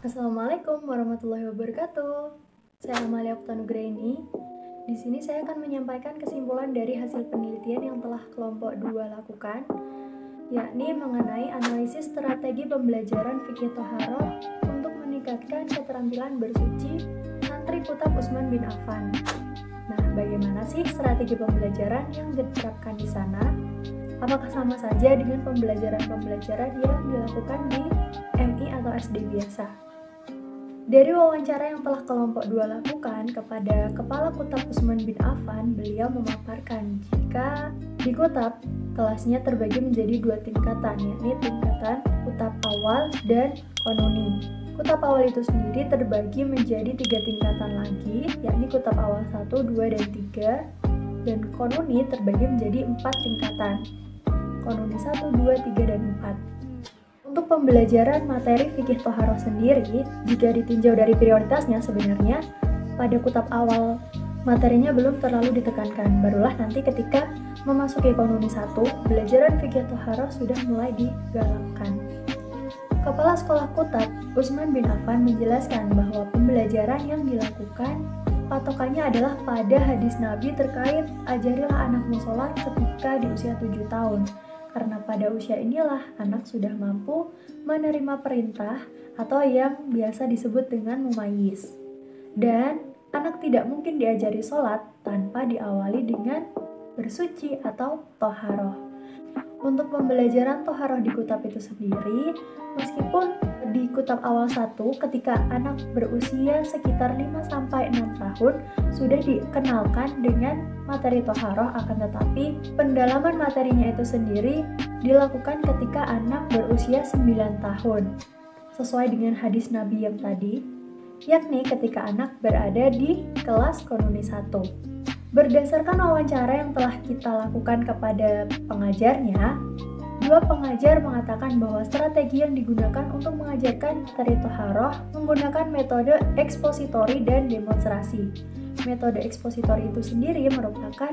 Assalamualaikum warahmatullahi wabarakatuh. Saya Amalia Putanugraini. Di sini saya akan menyampaikan kesimpulan dari hasil penelitian yang telah kelompok 2 lakukan, yakni mengenai analisis strategi pembelajaran fikih Thaharah untuk meningkatkan keterampilan bersuci santri Kutab Utsman bin Affan. Nah, bagaimana sih strategi pembelajaran yang diterapkan di sana? Apakah sama saja dengan pembelajaran-pembelajaran yang dilakukan di MI atau SD biasa? Dari wawancara yang telah kelompok 2 lakukan kepada Kepala Kutab Utsman bin Affan, beliau memaparkan jika di Kutab, kelasnya terbagi menjadi 2 tingkatan, yakni tingkatan Kutab awal dan Konuni. Kutab awal itu sendiri terbagi menjadi 3 tingkatan lagi, yakni Kutab awal 1, 2, dan 3, dan Konuni terbagi menjadi 4 tingkatan, Konuni 1, 2, 3, dan 4. Untuk pembelajaran materi fikih Thaharah sendiri, jika ditinjau dari prioritasnya sebenarnya pada kutab awal materinya belum terlalu ditekankan. Barulah nanti ketika memasuki Konuni 1, belajaran fikih Thaharah sudah mulai digalakkan. Kepala Sekolah Kutab Utsman bin Affan menjelaskan bahwa pembelajaran yang dilakukan patokannya adalah pada hadis Nabi terkait ajarilah anakmu sholat ketika di usia 7 tahun. Karena pada usia inilah anak sudah mampu menerima perintah atau yang biasa disebut dengan mumayyiz. Dan anak tidak mungkin diajari sholat tanpa diawali dengan bersuci atau toharoh. Untuk pembelajaran toharoh di kutab itu sendiri, meskipun di kutab awal 1 ketika anak berusia sekitar 5-6 tahun sudah dikenalkan dengan materi toharoh, akan tetapi pendalaman materinya itu sendiri dilakukan ketika anak berusia 9 tahun sesuai dengan hadis Nabi yang tadi, yakni ketika anak berada di kelas Konuni 1. Berdasarkan wawancara yang telah kita lakukan kepada pengajarnya, 2 pengajar mengatakan bahwa strategi yang digunakan untuk mengajarkan materi Thaharah menggunakan metode ekspositori dan demonstrasi. Metode ekspositori itu sendiri merupakan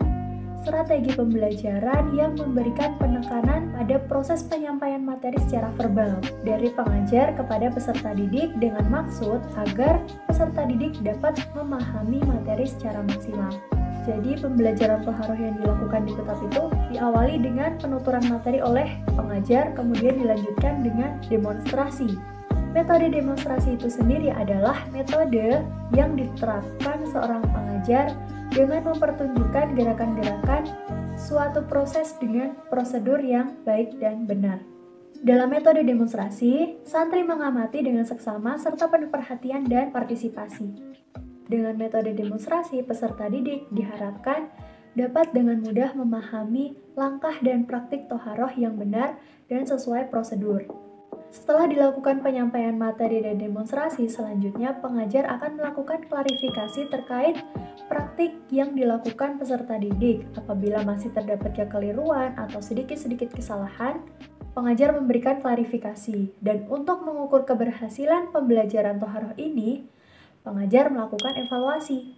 strategi pembelajaran yang memberikan penekanan pada proses penyampaian materi secara verbal dari pengajar kepada peserta didik dengan maksud agar peserta didik dapat memahami materi secara maksimal. Jadi pembelajaran Thaharah yang dilakukan di kutab itu diawali dengan penuturan materi oleh pengajar, kemudian dilanjutkan dengan demonstrasi. Metode demonstrasi itu sendiri adalah metode yang diterapkan seorang pengajar dengan mempertunjukkan gerakan-gerakan suatu proses dengan prosedur yang baik dan benar. Dalam metode demonstrasi, santri mengamati dengan seksama serta penuh perhatian dan partisipasi. Dengan metode demonstrasi, peserta didik diharapkan dapat dengan mudah memahami langkah dan praktik Thaharah yang benar dan sesuai prosedur. Setelah dilakukan penyampaian materi dan demonstrasi, selanjutnya pengajar akan melakukan klarifikasi terkait praktik yang dilakukan peserta didik. Apabila masih terdapat kekeliruan atau sedikit-sedikit kesalahan, pengajar memberikan klarifikasi. Dan untuk mengukur keberhasilan pembelajaran Thaharah ini, pengajar melakukan evaluasi.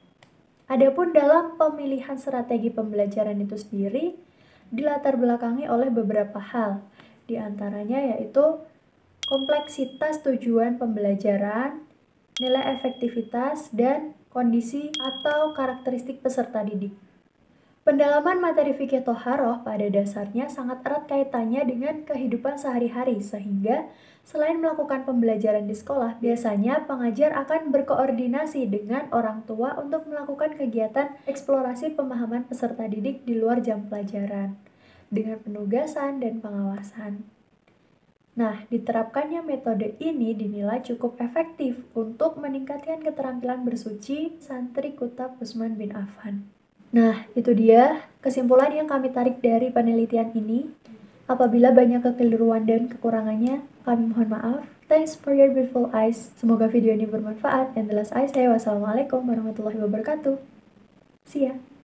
Adapun dalam pemilihan strategi pembelajaran itu sendiri dilatar belakangi oleh beberapa hal, di antaranya yaitu kompleksitas tujuan pembelajaran, nilai efektivitas, dan kondisi atau karakteristik peserta didik. Pendalaman materi fikih Thaharah pada dasarnya sangat erat kaitannya dengan kehidupan sehari-hari, sehingga selain melakukan pembelajaran di sekolah, biasanya pengajar akan berkoordinasi dengan orang tua untuk melakukan kegiatan eksplorasi pemahaman peserta didik di luar jam pelajaran, dengan penugasan dan pengawasan. Nah, diterapkannya metode ini dinilai cukup efektif untuk meningkatkan keterampilan bersuci santri Kutab Utsman bin Affan. Nah, itu dia kesimpulan yang kami tarik dari penelitian ini. Apabila banyak kekeliruan dan kekurangannya, kami mohon maaf. Thanks for your beautiful eyes. Semoga video ini bermanfaat. And the last I say, wassalamualaikum warahmatullahi wabarakatuh. See ya.